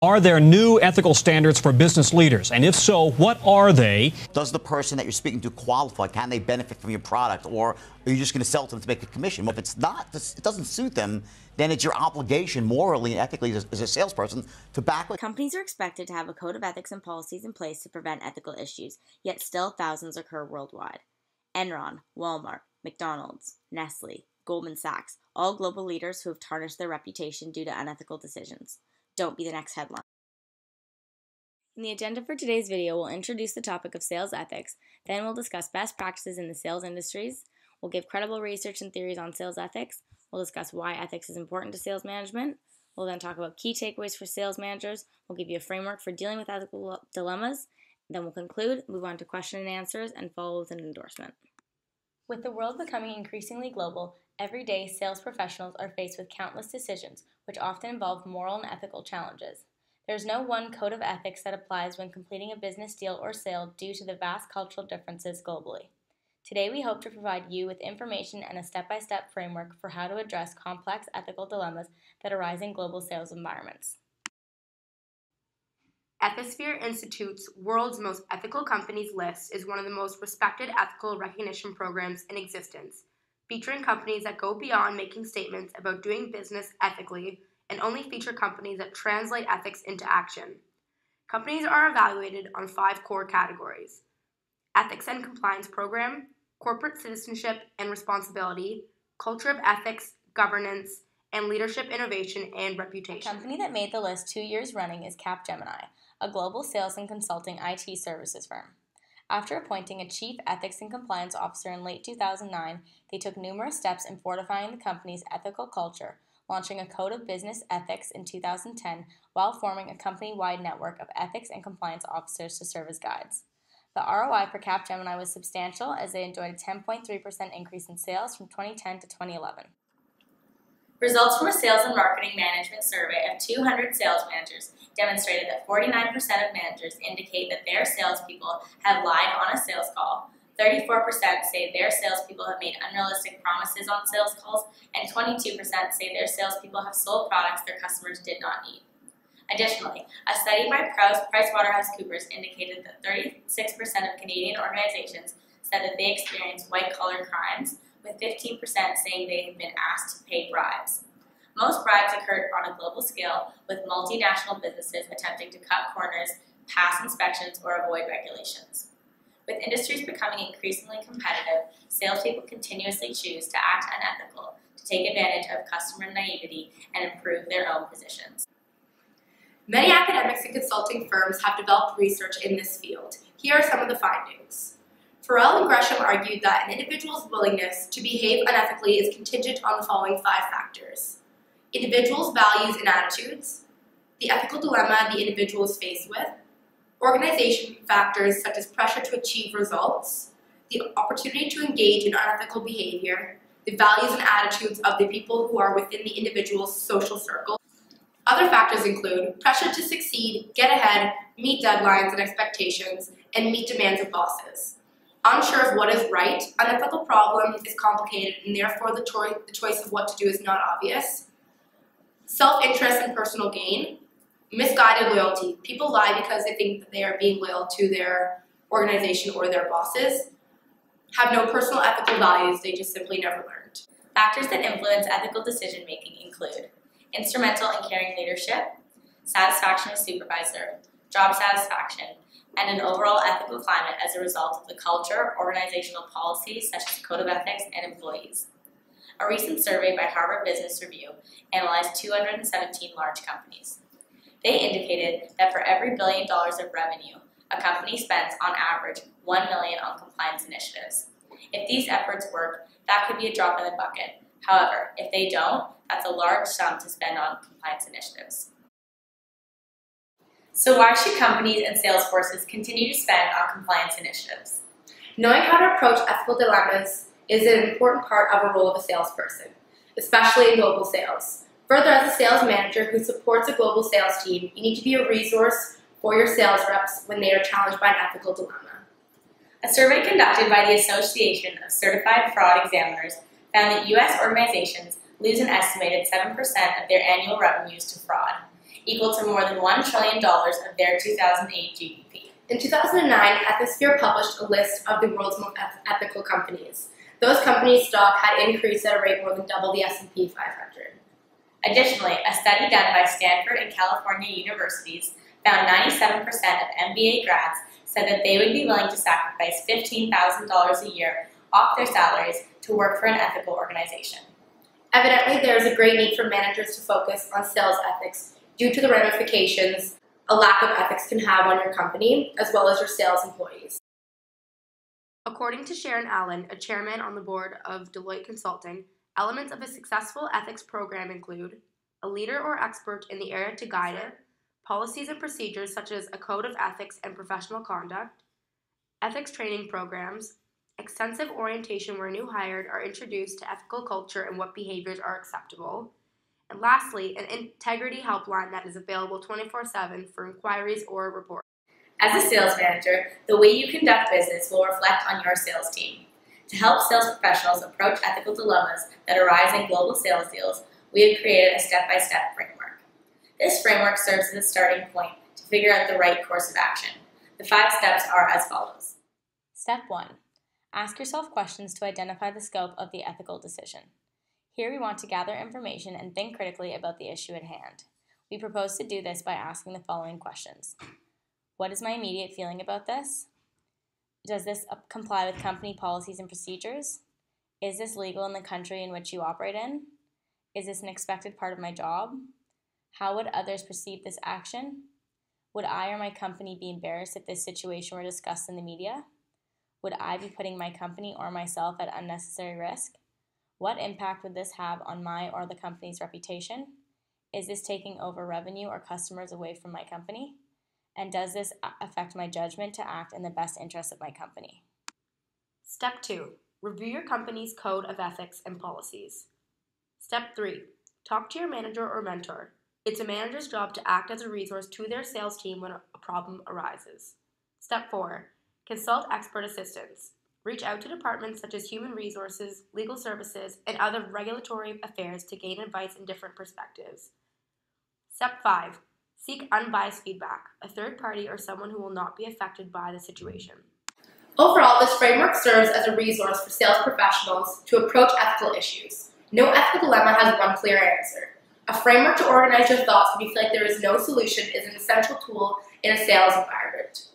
Are there new ethical standards for business leaders? And if so, what are they? Does the person that you're speaking to qualify? Can they benefit from your product? Or are you just going to sell to them to make a commission? Well, if it's not, it doesn't suit them, then it's your obligation morally and ethically as a salesperson to back with. Companies are expected to have a code of ethics and policies in place to prevent ethical issues, yet still thousands occur worldwide. Enron, Walmart, McDonald's, Nestle, Goldman Sachs, all global leaders who have tarnished their reputation due to unethical decisions. Don't be the next headline. In the agenda for today's video, we'll introduce the topic of sales ethics, then we'll discuss best practices in the sales industries, we'll give credible research and theories on sales ethics, we'll discuss why ethics is important to sales management, we'll then talk about key takeaways for sales managers, we'll give you a framework for dealing with ethical dilemmas, then we'll conclude, move on to question and answers, and follow with an endorsement. With the world becoming increasingly global, every day sales professionals are faced with countless decisions, which often involve moral and ethical challenges. There's no one code of ethics that applies when completing a business deal or sale due to the vast cultural differences globally. Today we hope to provide you with information and a step-by-step framework for how to address complex ethical dilemmas that arise in global sales environments. Ethisphere Institute's World's Most Ethical Companies list is one of the most respected ethical recognition programs in existence, featuring companies that go beyond making statements about doing business ethically and only feature companies that translate ethics into action. Companies are evaluated on 5 core categories: ethics and compliance program, corporate citizenship and responsibility, culture of ethics, governance, and leadership, innovation, and reputation. A company that made the list 2 years running is Capgemini, a global sales and consulting IT services firm. After appointing a chief ethics and compliance officer in late 2009, they took numerous steps in fortifying the company's ethical culture, launching a code of business ethics in 2010 while forming a company-wide network of ethics and compliance officers to serve as guides. The ROI for Capgemini was substantial as they enjoyed a 10.3% increase in sales from 2010 to 2011. Results from a sales and marketing management survey of 200 sales managers demonstrated that 49% of managers indicate that their salespeople have lied on a sales call, 34% say their salespeople have made unrealistic promises on sales calls, and 22% say their salespeople have sold products their customers did not need. Additionally, a study by PricewaterhouseCoopers indicated that 36% of Canadian organizations said that they experienced white-collar crimes, with 15% saying they have been asked to pay bribes. Most bribes occurred on a global scale, with multinational businesses attempting to cut corners, pass inspections, or avoid regulations. With industries becoming increasingly competitive, salespeople continuously choose to act unethical, to take advantage of customer naivety, and improve their own positions. Many academics and consulting firms have developed research in this field. Here are some of the findings. Farrell and Gresham argued that an individual's willingness to behave unethically is contingent on the following 5 factors: individuals' values and attitudes, the ethical dilemma the individual is faced with, organization factors such as pressure to achieve results, the opportunity to engage in unethical behavior, the values and attitudes of the people who are within the individual's social circle. Other factors include pressure to succeed, get ahead, meet deadlines and expectations, and meet demands of bosses. Unsure of what is right, unethical problem is complicated and therefore the choice of what to do is not obvious. Self-interest and personal gain. Misguided loyalty. People lie because they think that they are being loyal to their organization or their bosses. Have no personal ethical values, they just simply never learned. Factors that influence ethical decision-making include instrumental in carrying leadership, satisfaction as supervisor, job satisfaction, and an overall ethical climate as a result of the culture, organizational policies such as code of ethics, and employees. A recent survey by Harvard Business Review analyzed 217 large companies. They indicated that for every $1 billion of revenue, a company spends on average $1 million on compliance initiatives. If these efforts work, that could be a drop in the bucket. However, if they don't, that's a large sum to spend on compliance initiatives. So why should companies and sales forces continue to spend on compliance initiatives? Knowing how to approach ethical dilemmas is an important part of a role of a salesperson, especially in global sales. Further, as a sales manager who supports a global sales team, you need to be a resource for your sales reps when they are challenged by an ethical dilemma. A survey conducted by the Association of Certified Fraud Examiners found that U.S. organizations lose an estimated 7% of their annual revenues to fraud. equal to more than $1 trillion of their 2008 GDP. In 2009, Ethisphere published a list of the world's most ethical companies. Those companies' stock had increased at a rate more than double the S&P 500. Additionally, a study done by Stanford and California universities found 97% of MBA grads said that they would be willing to sacrifice $15,000 a year off their salaries to work for an ethical organization. Evidently, there is a great need for managers to focus on sales ethics due to the ramifications a lack of ethics can have on your company, as well as your sales employees. According to Sharon Allen, a chairman on the board of Deloitte Consulting, elements of a successful ethics program include a leader or expert in the area to guide it, policies and procedures such as a code of ethics and professional conduct, ethics training programs, extensive orientation where new hires are introduced to ethical culture and what behaviors are acceptable, and lastly, an integrity helpline that is available 24/7 for inquiries or reports. As a sales manager, the way you conduct business will reflect on your sales team. To help sales professionals approach ethical dilemmas that arise in global sales deals, we have created a step-by-step framework. This framework serves as a starting point to figure out the right course of action. The 5 steps are as follows. Step 1. Ask yourself questions to identify the scope of the ethical decision. Here we want to gather information and think critically about the issue at hand. We propose to do this by asking the following questions. What is my immediate feeling about this? Does this comply with company policies and procedures? Is this legal in the country in which you operate in? Is this an expected part of my job? How would others perceive this action? Would I or my company be embarrassed if this situation were discussed in the media? Would I be putting my company or myself at unnecessary risk? What impact would this have on my or the company's reputation? Is this taking over revenue or customers away from my company? And does this affect my judgment to act in the best interest of my company? Step 2. Review your company's code of ethics and policies. Step 3. Talk to your manager or mentor. It's a manager's job to act as a resource to their sales team when a problem arises. Step 4. Consult expert assistance. Reach out to departments such as human resources, legal services, and other regulatory affairs to gain advice and different perspectives. Step 5. Seek unbiased feedback, a third party or someone who will not be affected by the situation. Overall, this framework serves as a resource for sales professionals to approach ethical issues. No ethical dilemma has one clear answer. A framework to organize your thoughts when you feel like there is no solution is an essential tool in a sales environment.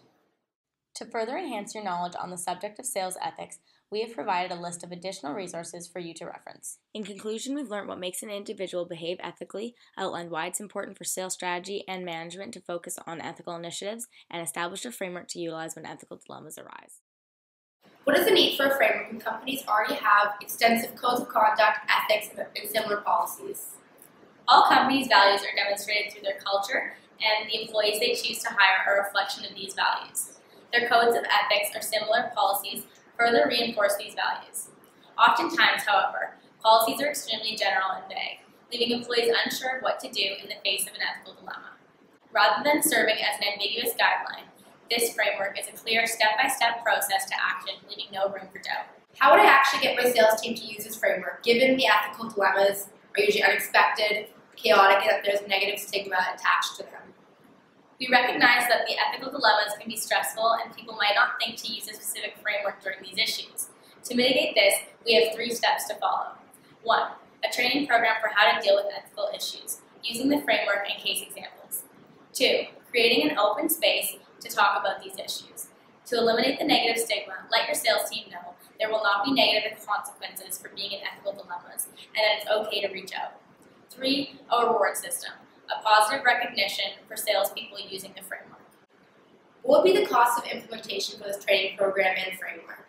To further enhance your knowledge on the subject of sales ethics, we have provided a list of additional resources for you to reference. In conclusion, we've learned what makes an individual behave ethically, outlined why it's important for sales strategy and management to focus on ethical initiatives, and established a framework to utilize when ethical dilemmas arise. What is the need for a framework when companies already have extensive codes of conduct, ethics, and similar policies? All companies' values are demonstrated through their culture, and the employees they choose to hire are a reflection of these values. Their codes of ethics or similar policies further reinforce these values. Oftentimes, however, policies are extremely general and vague, leaving employees unsure of what to do in the face of an ethical dilemma. Rather than serving as an ambiguous guideline, this framework is a clear step-by-step process to action, leaving no room for doubt. How would I actually get my sales team to use this framework, given the ethical dilemmas are usually unexpected, chaotic, and that there's negative stigma attached to them? We recognize that the ethical dilemmas can be stressful and people might not think to use a specific framework during these issues. To mitigate this, we have 3 steps to follow. 1. A training program for how to deal with ethical issues, using the framework and case examples. 2. Creating an open space to talk about these issues. To eliminate the negative stigma, let your sales team know there will not be negative consequences for being in ethical dilemmas and that it's okay to reach out. 3. A reward system. A positive recognition for salespeople using the framework. What would be the cost of implementation for this training program and framework?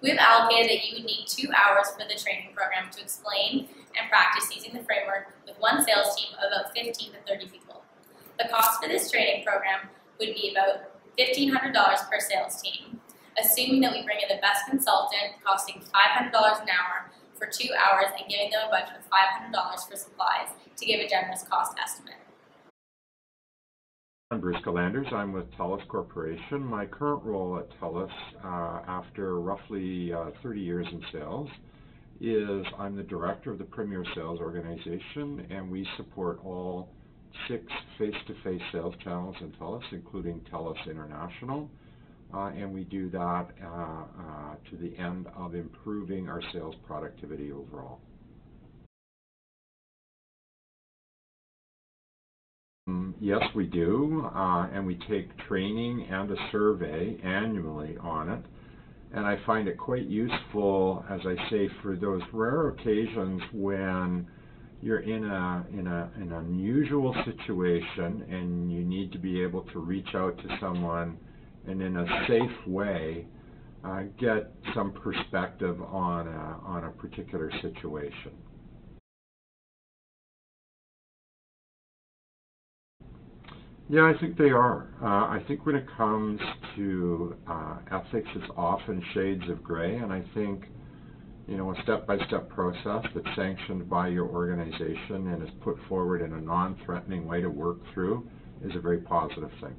We have allocated that you would need 2 hours for the training program to explain and practice using the framework with one sales team of about 15 to 30 people. The cost for this training program would be about $1,500 per sales team, assuming that we bring in the best consultant, costing $500 an hour for 2 hours and giving them a budget of $500 for supplies to give a generous cost estimate. I'm Bruce Galanders. I'm with TELUS Corporation. My current role at TELUS, after roughly 30 years in sales, is I'm the director of the Premier Sales Organization, and we support all 6 face-to-face sales channels in TELUS, including TELUS International, and we do that to the end of improving our sales productivity overall. Yes, we do, and we take training and a survey annually on it. And I find it quite useful, as I say, for those rare occasions when you're in an unusual situation and you need to be able to reach out to someone and in a safe way get some perspective on a particular situation. Yeah, I think they are. I think when it comes to ethics, it's often shades of gray, and I think, you know, a step-by-step process that's sanctioned by your organization and is put forward in a non-threatening way to work through is a very positive thing.